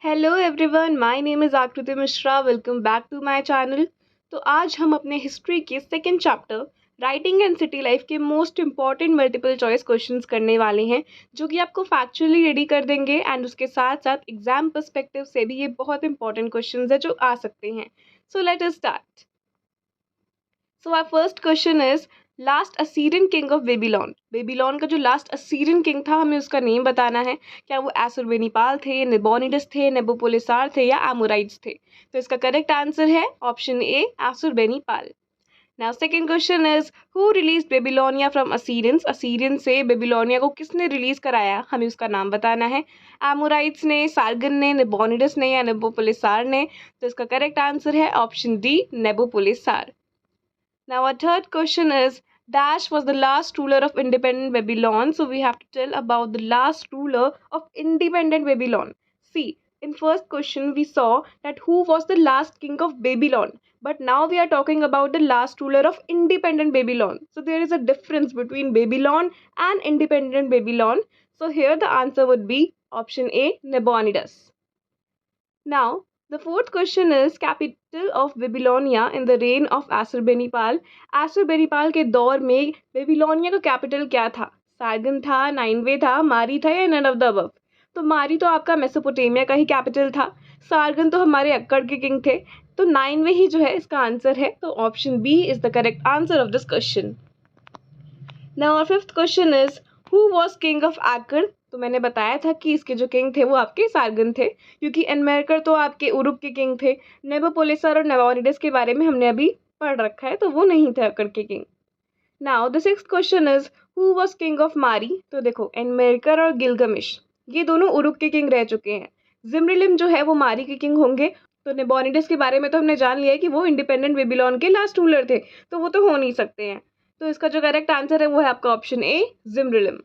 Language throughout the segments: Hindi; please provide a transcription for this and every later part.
Hello everyone, my name is Aakriti Mishra. Welcome back to my channel. तो आज हम अपने हिस्ट्री के second chapter writing and city life के most important multiple choice questions करने वाले हैं, जो कि आपको फैक्चुअली रेडी कर देंगे एंड उसके साथ साथ एग्जाम पर्सपेक्टिव से भी ये बहुत इंपॉर्टेंट क्वेश्चंस है जो आ सकते हैं। So let us start. So our first question is last Assyrian king of Babylon. Babylon का जो लास्ट असीरियन किंग था, हमें उसका नेम बताना है। क्या वो एसुरबेनिपाल थे, नेबोनिडस थे, नेबुपुलिसार थे या एमोराइट्स थे? तो इसका करेक्ट आंसर है option A, Ashurbanipal. Now second question is who release Babylonia from Assyrians. Assyrian से बेबीलोनिया को किसने रिलीज कराया, हमें उसका नाम बताना है। एमोराइट्स ने, सार्गन ने, नेबोनिडस ने या नेबुपुलिसार ने? तो इसका करेक्ट आंसर है option D, Nabopolassar. Now our third question is Dash was the last ruler of independent Babylon. So we have to tell about the last ruler of independent Babylon. See, in first question we saw that who was the last king of Babylon. But now we are talking about the last ruler of independent Babylon. So there is a difference between Babylon and independent Babylon. So here the answer would be option A, Nabonidus. Now the fourth question is capital of Babylonia in the reign of Assurbanipal. Assurbanipal के दौर में बेबीलोनिया का कैपिटल क्या था? सार्गन था, नाइनवे था, मारी था या नन ऑफ द अबव? तो मारी तो आपका मेसोपोटामिया का ही कैपिटल था, सार्गन तो हमारे अक्कड़ के किंग थे, तो नाइनवे ही जो है इसका आंसर है। तो option B is the correct answer of this question. Now our fifth question is who was king of Akar. तो मैंने बताया था कि इसके जो किंग थे वो आपके सार्गन थे, क्योंकि एनमेरकर तो आपके उरुक के किंग थे। नेबोपोलिसर और नेबोनिडस के बारे में हमने अभी पढ़ रखा है, तो वो नहीं थे अक्कड़ के king. Now the sixth question is who was king of मारी। तो देखो, एनमेरकर और गिलगमिश ये दोनों उरुक के किंग रह चुके हैं। जिम्रिलिम जो है वो मारी के किंग होंगे। तो नेबोनिडस के बारे में तो हमने जान लिया है कि वो इंडिपेंडेंट बेबीलोन के लास्ट रूलर थे, तो वो तो हो नहीं सकते हैं। तो इसका जो करेक्ट आंसर है वो है आपका option A, Zimrilim.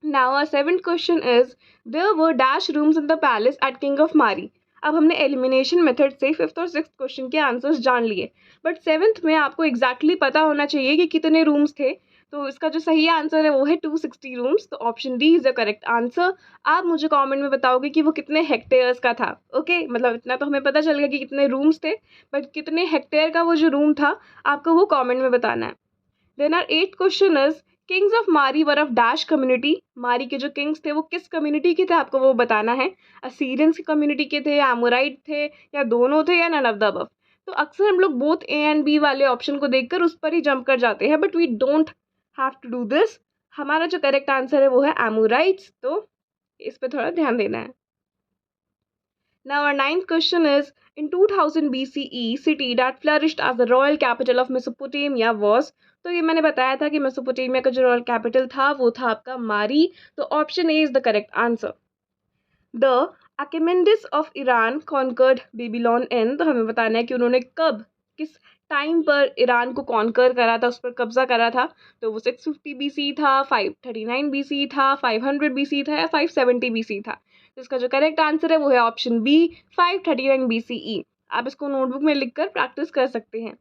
Now our seventh question is there were dash rooms in the palace at King of Mari. अब हमने एलिमिनेशन मेथड से फिफ्थ और सिक्स्थ क्वेश्चन के आंसर्स जान लिए, बट सेवन्थ में आपको एग्जैक्टली पता होना चाहिए कि कितने रूम्स थे। तो इसका जो सही आंसर है वो है 260 रूम्स। तो option D is the correct answer. आप मुझे कमेंट में बताओगे कि वो कितने हेक्टेयर्स का था। ओके, मतलब इतना तो हमें पता चल गया कि कितने रूम्स थे, बट कितने हेक्टेयर का वो जो रूम था आपको वो कमेंट में बताना है। Then our eighth question is kings of Mari were of dash community. मारी के जो किंग्स थे वो किस कम्युनिटी के थे, आपको वो बताना है। असीरियंस की कम्युनिटी के थे, एमोराइट थे या दोनों थे या नन ऑफ द अबव? तो अक्सर हम लोग बोथ ए एंड बी वाले ऑप्शन को देखकर उस पर ही जंप कर जाते हैं, but we don't have to do this. हमारा जो करेक्ट आंसर है वो है एमोराइट्स, तो इस पर थोड़ा ध्यान देना है। Now our ninth question is in 2000 BCE city that flourished as the royal capital of Mesopotamia was। तो ये मैंने बताया था कि मेसोपोटामिया का जो रॉयल कैपिटल था वो था आपका मारी। तो option A is the correct answer. The Achaemenids of Iran conquered Babylon in. तो हमें बताना है कि उन्होंने कब, किस टाइम पर ईरान को कॉन्कर करा था, उस पर कब्जा करा था। तो वो 650 BC था, 539 BC था, 500 BC था या 570 BC था? तो इसका जो करेक्ट आंसर है वो है ऑप्शन बी, 539 BCE। आप इसको नोटबुक में लिखकर प्रैक्टिस कर सकते हैं।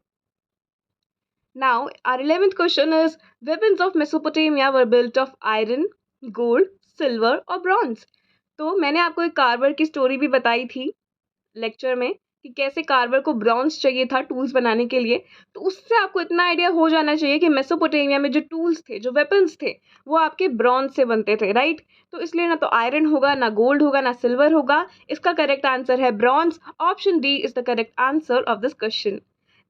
Now, our 11th question is weapons of Mesopotamia were built of iron, gold, silver और bronze। तो मैंने आपको एक कार्वर की स्टोरी भी बताई थी लेक्चर में कि कैसे कार्वर को ब्रॉन्ज चाहिए था टूल्स बनाने के लिए। तो उससे आपको इतना आइडिया हो जाना चाहिए कि मेसोपोटामिया में जो टूल्स थे, जो वेपन्स थे, वो आपके ब्रॉन्ज से बनते थे, राइट? तो इसलिए ना तो आयरन होगा, ना गोल्ड होगा, ना सिल्वर होगा। इसका करेक्ट आंसर है bronze. Option D is the correct answer of this question.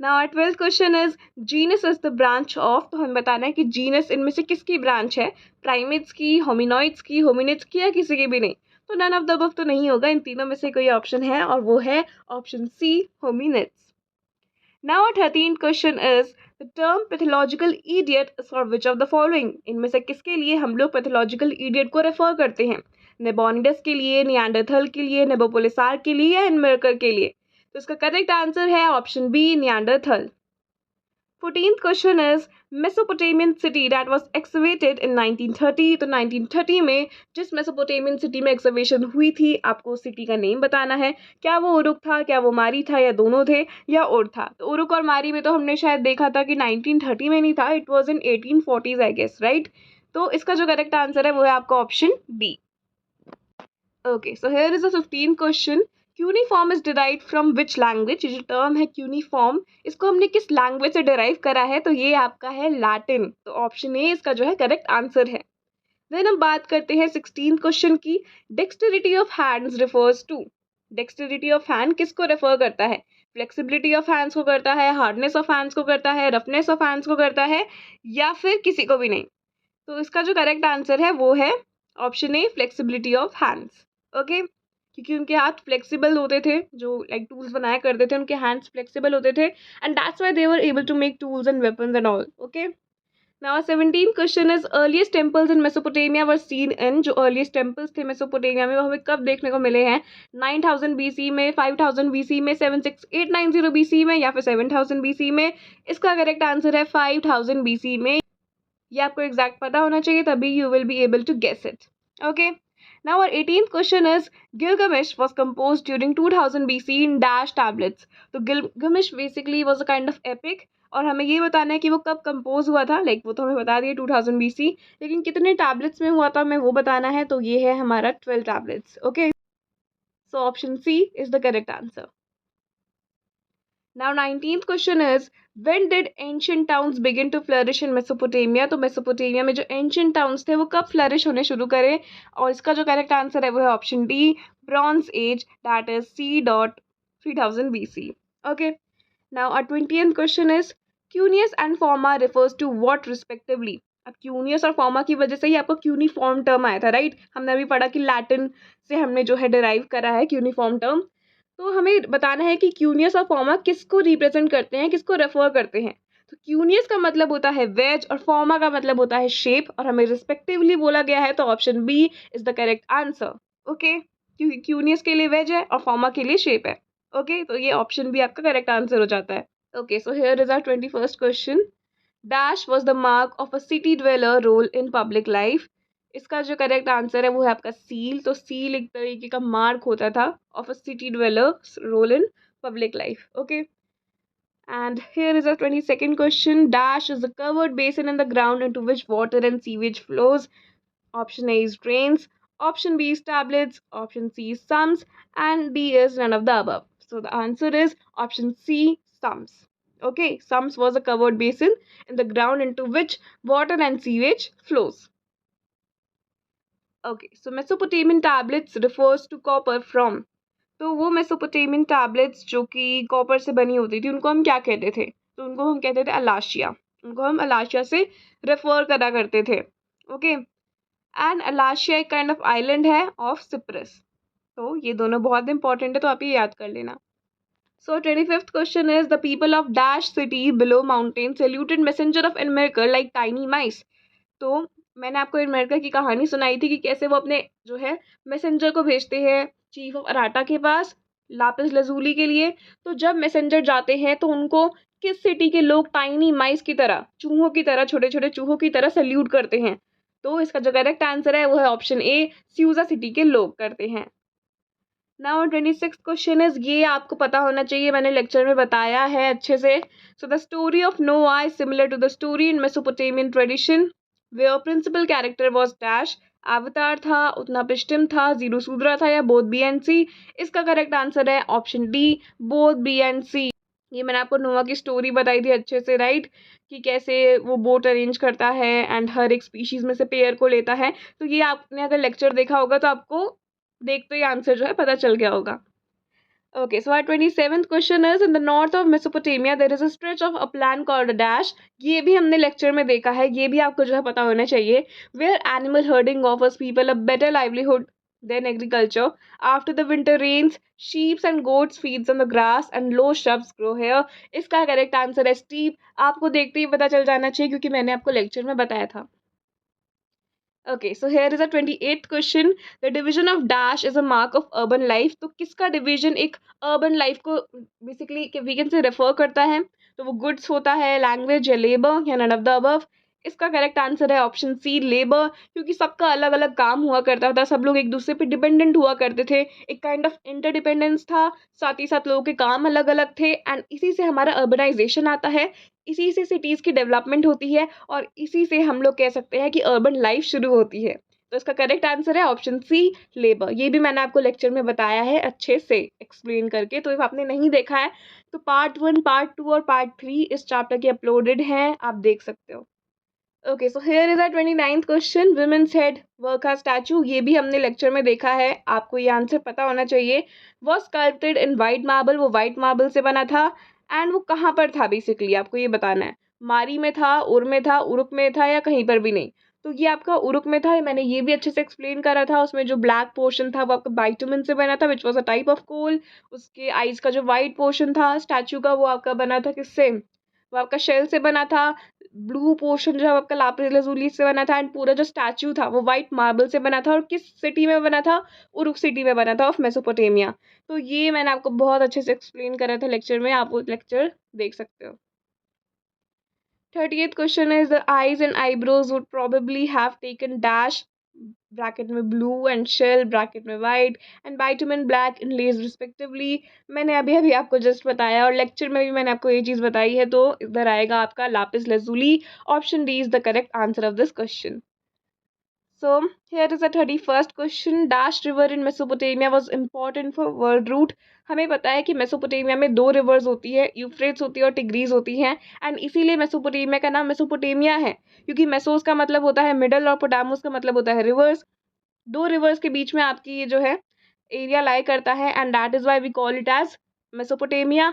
Now our 12th question is genus is the branch of. तो हमें बताना है कि जीनस इनमें से किसकी ब्रांच है? प्राइमेट्स की, होमिनॉइड्स की, होमिनिड्स की या किसी की भी नहीं? तो नन ऑफ द अबव तो नहीं होगा, इन तीनों में से कोई ऑप्शन है और वो है option C, hominids. Now our 13th question is the term pathological idiot is for which of the following. इनमें से किसके लिए हम लोग पैथोलॉजिकल इडियट को रेफर करते हैं? नेबोनिडस के लिए, नियांडरथल के लिए, नेबोपोलिसार के लिए या एनमेरकर के लिए? तो इसका करेक्ट आंसर है option B, Neanderthal. 14th question is Mesopotamian city that was excavated in 1930। तो 1930 में जिस मेसोपोटामियन सिटी में एक्सकवेशन हुई थी, आपको सिटी का नेम बताना है। क्या वो उरुक था, क्या वो मारी था, या दोनों थे, या और था? तो उरुक और मारी में तो हमने शायद देखा था कि 1930 में नहीं था, it was in 1840s I guess, right? तो इसका जो करेक्ट आंसर है वो है आपका option B. Okay, so here is a 15 question. Cuneiform is derived from which language. ये जो टर्म है क्यूनिफॉर्म, इसको हमने किस लैंग्वेज से डिराइव करा है? तो ये आपका है लैटिन. तो ऑप्शन ए इसका जो है करेक्ट आंसर है. देन हम बात करते हैं 16 क्वेश्चन की. Dexterity of hands refers to. Dexterity of hand किसको रेफर करता है? फ्लेक्सिबिलिटी ऑफ हैंड्स को करता है, हार्डनेस ऑफ हैंड्स को करता है, रफनेस ऑफ हैंड्स को करता है, या फिर किसी को भी नहीं? तो इसका जो करेक्ट आंसर है वो है option A, flexibility of hands. Okay, क्योंकि उनके हाथ फ्लेक्सिबल होते थे, जो लाइक टूल्स बनाया करते थे, उनके हैंड्स फ्लेक्सिबल होते थे, and that's why they were able to make tools and weapons and all. Okay, now 17 question is earliest temples in Mesopotamia were seen in. जो अर्लीस्ट टेम्पल्स थे मेसोपोटामिया में वो हमें कब देखने को मिले हैं? 9000 BC में, 5000 BC में, 76890 BC में, या फिर 7000 BC में? इसका करेक्ट आंसर है 5000 BC में. ये आपको एग्जैक्ट पता होना चाहिए, तभी you will be able to guess it. Okay, now our 18th question is Gilgamesh was composed during 2000 BC in dash tablets. तो Gilgamesh basically was a kind of epic, और हमें ये बताना है कि वो कब कंपोज हुआ था. लाइक वो तो हमें बता दिया 2000 BC, लेकिन कितने टैबलेट्स में हुआ था हमें वो बताना है. तो ये है हमारा 12 tablets. Okay, so option C is the correct answer. Now 19th question is when did ancient towns begin to flourish in Mesopotamia? तो मेसोपोटामिया में जो ancient towns थे वो कब flourish होने शुरू करे? और इसका जो करेक्ट आंसर है वो है option D, bronze age, that is C.3000 BC. Okay, now our 20th question is Cunius and Forma refers to what respectively? अब क्यूनियस और फॉर्मा की वजह से ही आपको क्यूनिफॉर्म टर्म आया था, राइट? हमने अभी पढ़ा कि लैटिन से हमने जो है डिराइव करा है क्यूनिफॉर्म टर्म. तो हमें बताना है कि क्यूनियस और फॉर्मा किसको रिप्रेजेंट करते हैं, किसको रेफर करते हैं. तो क्यूनियस का मतलब होता है वेज और फॉर्मा का मतलब होता है शेप, और हमें रिस्पेक्टिवली बोला गया है, तो option B is the correct answer. Okay, क्योंकि क्यूनियस के लिए वेज है और फॉर्मा के लिए शेप है. ओके, तो ये ऑप्शन भी आपका करेक्ट आंसर हो जाता है. Okay, so here is our 21st question. Dash was the mark of a city dweller role in public life. इसका जो करेक्ट आंसर है वो है आपका सील. तो सील एक तरीके का मार्क होता था of a city dweller role in public life. Okay, and here is a 22nd question. Dash is a covered basin in the ground into which water and sewage flows. Option A is drains, option B is tablets, option C is sumps, and D is none of the above. So the answer is option C, sums. Okay, sums was a covered basin in the ground into which water and sewage flows. Okay, so Mesopotamian tablets refers to copper from. तो वो मेसोपोटामियन टैबलेट्स जो कि कॉपर से बनी होती थी उनको हम क्या कहते थे? तो उनको हम कहते थे अलाशिया. उनको हम अलाशिया से रेफर करा करते थे. ओके, एंड अलाशिया एक काइंड ऑफ आइलैंड है ऑफ सिप्रस. तो ये दोनों बहुत इंपॉर्टेंट है, तो आप ये याद कर लेना. So 25th question is the people of Dash city below mountain saluted messenger of Enmerkar like tiny mice. तो मैंने आपको एनमेरकर की कहानी सुनाई थी कि कैसे वो अपने जो है मैसेंजर को भेजते हैं चीफ ऑफ अराटा के पास लापिस लजूली के लिए. तो जब मैसेंजर जाते हैं तो उनको किस सिटी के लोग टाइनी माइस की तरह, चूहों की तरह, छोटे छोटे चूहों की तरह सल्यूट करते हैं? तो इसका जो करेक्ट आंसर है वो है ऑप्शन ए, स्यूजा सिटी के लोग करते हैं. नाउ 26th क्वेश्चन इज, ये आपको पता होना चाहिए, मैंने लेक्चर में बताया है अच्छे से. So the story of Noah is similar to the story in Mesopotamian tradition where principal character was dash. अवतार था, उत्नपिष्टिम था, जीरो सूद्रा था, या बोथ बी एंड सी? इसका करेक्ट आंसर है option D, both B and C. ये मैंने आपको नोआ की स्टोरी बताई थी अच्छे से, राइट? कि कैसे वो बोट अरेंज करता है एंड हर एक स्पीशीज में से पेयर को लेता है. तो ये आपने अगर लेक्चर देखा होगा तो आपको देखते ही आंसर जो है पता चल गया होगा. Okay, so our 27th question is in the north of Mesopotamia there is a stretch of upland called a dash. ये भी हमने लेक्चर में देखा है, ये भी आपको जो है पता होना चाहिए. Where animal herding offers people a better livelihood than agriculture. After the winter rains, sheep and goats feeds on the grass and low shrubs grow here. इसका करेक्ट आंसर है स्टीप. आपको देखते ही पता चल जाना चाहिए क्योंकि मैंने आपको लेक्चर में बताया था. Okay, so here is a 28th question. The division of dash is a mark of urban life. तो किसका डिवीजन एक अर्बन लाइफ को basically we can say refer करता है? तो वो गुड्स होता है, लैंग्वेज या लेबर, या नन ऑफ द अबव? इसका करेक्ट आंसर है ऑप्शन सी, लेबर. क्योंकि सबका अलग अलग काम हुआ करता था, सब लोग एक दूसरे पे डिपेंडेंट हुआ करते थे, एक काइंड ऑफ इंटरडिपेंडेंस था, साथ ही साथ लोगों के काम अलग अलग थे, एंड इसी से हमारा अर्बनाइजेशन आता है, इसी से सिटीज़ की डेवलपमेंट होती है, और इसी से हम लोग कह सकते हैं कि अर्बन लाइफ शुरू होती है. तो इसका करेक्ट आंसर है ऑप्शन सी, लेबर। ये भी मैंने आपको लेक्चर में बताया है अच्छे से एक्सप्लेन करके, तो if आपने नहीं देखा है तो पार्ट 1, पार्ट 2 और पार्ट 3 इस चैप्टर के अपलोडेड हैं, आप देख सकते हो। Okay, so here is a 29th question, women's head work का स्टैचू। ये भी हमने लेक्चर में देखा है, आपको ये आंसर पता होना चाहिए। वो स्कल्प्टेड इन वाइट मार्बल, वो वाइट मार्बल से बना था। एंड वो कहाँ पर था बेसिकली, आपको ये बताना है। मारी में था, उर में था, उरुक में था, या कहीं पर भी नहीं। तो ये आपका उरुक में था, मैंने ये भी अच्छे से एक्सप्लेन करा था। उसमें जो ब्लैक पोर्शन था वो आपका बाइटुमिन से बना था, which was a type of coal. उसके आइज का जो वाइट पोर्शन था स्टैचू का, वो आपका बना था किससे, वो आपका शेल से बना था। ब्लू पोर्शन जो है आपका लापिस lazuli से बना था। एंड पूरा जो स्टैचू था वो वाइट मार्बल से बना था। और किस सिटी में बना था, उरुक सिटी में बना था ऑफ मेसोपोटामिया। तो ये मैंने आपको बहुत अच्छे से एक्सप्लेन करा था लेक्चर में, आप वो लेक्चर देख सकते हो। 30th question is the eyes and eyebrows would probably have taken dash bracket में ब्लू एंड शेल ब्रैकेट में white and bitumen black in ledge respectively. मैंने अभी अभी आपको जस्ट बताया और लेक्चर में भी मैंने आपको ये चीज़ बताई है, तो इधर आएगा आपका lapis lazuli। Option D is the correct answer of this question. So here is the 31st question. Dash river in Mesopotamia was important for world route. हमें पता है कि मेसोपोटामिया में दो रिवर्स होती है, यूफ्रेट्स होती है और टिग्रीज होती हैं। एंड इसीलिए मेसोपोटामिया का नाम मेसोपोटामिया है, क्योंकि मेसोस का मतलब होता है मिडल और पोटामोस का मतलब होता है रिवर्स। दो रिवर्स के बीच में आपकी ये जो है एरिया लाई करता है, and that is why we call it as Mesopotamia.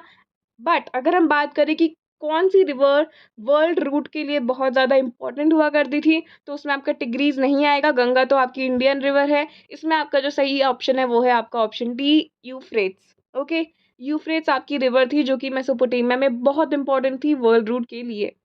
But अगर हम बात करें कि कौन सी रिवर वर्ल्ड रूट के लिए बहुत ज़्यादा इंपॉर्टेंट हुआ करती थी, तो उसमें आपका टिग्रीज नहीं आएगा। गंगा तो आपकी इंडियन रिवर है। इसमें आपका जो सही ऑप्शन है वो है आपका option D, Euphrates. Okay, Euphrates आपकी रिवर थी जो कि मेसोपोटामिया में बहुत इंपॉर्टेंट थी वर्ल्ड रूट के लिए।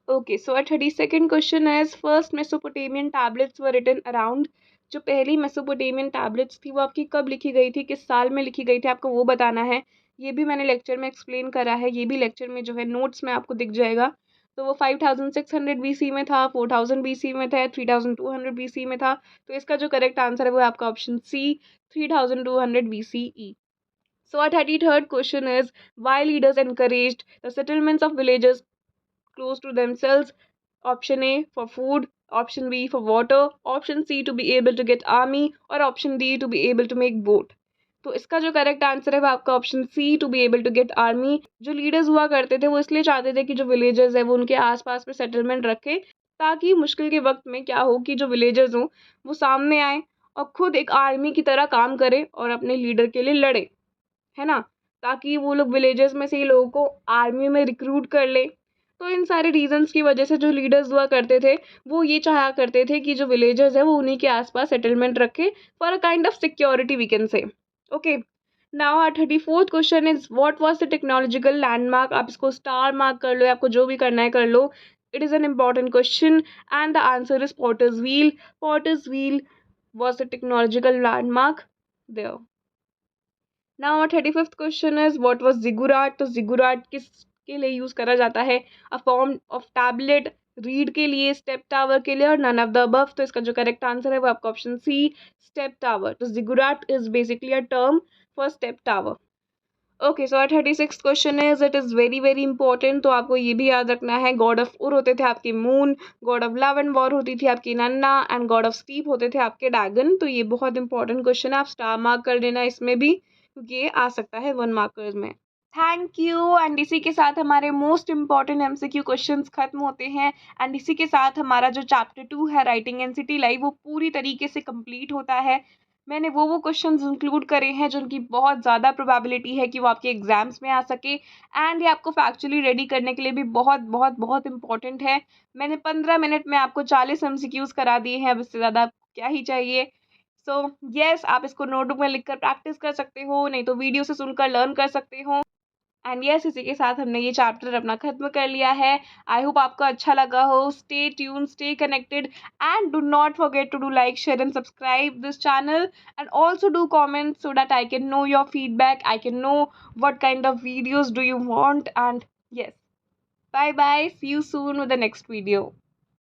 Okay, so 32nd question is first Mesopotamian tablets were written around. जो पहली मेसोपोटामियन टैबलेट्स थी वो आपकी कब लिखी गई थी, किस साल में लिखी गई थी, आपको वो बताना है। ये भी मैंने लेक्चर में एक्सप्लेन करा है, ये भी लेक्चर में जो है नोट्स में आपको दिख जाएगा। तो वो 5600 BC में था, 4000 BC में था, 3200 BC में था। तो इसका जो करेक्ट आंसर है वो आपका option C, 3200 BCE। So our 33rd question is, why leaders encouraged the settlements of villages close to themselves? Option A for food, option B for water, option C to be able to get army, और option D to be able to make boat। तो इसका जो करेक्ट आंसर है वो आपका option C, to be able to get army. जो लीडर्स हुआ करते थे वो इसलिए चाहते थे कि जो विलेजर्स है वो उनके आसपास में सेटलमेंट रखे, ताकि मुश्किल के वक्त में क्या हो कि जो विलेजर्स हों वो सामने आए और खुद एक आर्मी की तरह काम करे और अपने लीडर के लिए लड़े, है ना, ताकि वो लोग विलेजेस में से ही लोगों को आर्मी में रिक्रूट कर ले। तो इन सारे रीजंस की वजह से जो लीडर्स हुआ करते थे वो ये चाहा करते थे कि जो विलेजर्स है वो उन्हीं के आसपास सेटलमेंट रखे, for a kind of security we can say. Okay, now our 34th question is, what was the technological landmark. आप इसको स्टार मार्क कर लो, आपको जो भी करना है कर लो। It is an important question and the answer is potter's wheel. Potter's wheel was the technological landmark there. Now our 35th question is, what was ziggurat। तो ziggurat किसके लिए यूज करा जाता है, a form of tablet, read के लिए, स्टेप टावर के लिए, और नन ऑफ द अबव। तो इसका जो करेक्ट आंसर है वो आपका ऑप्शन सी, स्टेप टावर। तो ziggurat is basically a term for step tower. Okay, so 36th question is, it is very very important, तो आपको ये भी याद रखना है। गॉड ऑफ उर होते थे आपके moon, God of love and war होती थी आपकी नन्ना, एंड गॉड ऑफ स्टीप होते थे आपके ड्रैगन। तो ये बहुत इंपॉर्टेंट क्वेश्चन है, आप स्टार मार्क कर लेना इसमें भी, क्योंकि ये आ सकता है 1 मार्कर्स में। Thank you. एंड इसी के साथ हमारे मोस्ट इंपॉर्टेंट MCQ क्वेश्चंस खत्म होते हैं। एंड इसी के साथ हमारा जो चैप्टर 2 है राइटिंग एंड सिटी लाइफ वो पूरी तरीके से कंप्लीट होता है। मैंने वो क्वेश्चंस इंक्लूड करे हैं जिनकी बहुत ज़्यादा प्रोबेबिलिटी है कि वो आपके एग्जाम्स में आ सके, एंड ये आपको फैक्चुअली रेडी करने के लिए भी बहुत बहुत बहुत इंपॉर्टेंट है। मैंने 15 मिनट में आपको 40 MCQs करा दिए हैं, अब इससे ज़्यादा आपको क्या ही चाहिए। सो यस, आप इसको नोटबुक में लिखकर प्रैक्टिस कर सकते हो, नहीं तो वीडियो से सुनकर लर्न कर सकते हो। एंड यस, इसी के साथ हमने ये चैप्टर अपना खत्म कर लिया है। आई होप आपको अच्छा लगा हो। Stay tune, stay connected, and do not forget to do like, share and subscribe this channel, and also do comment so that I can know your feedback, I can know what kind of videos do you want, and yes, bye bye, see you soon with the next video.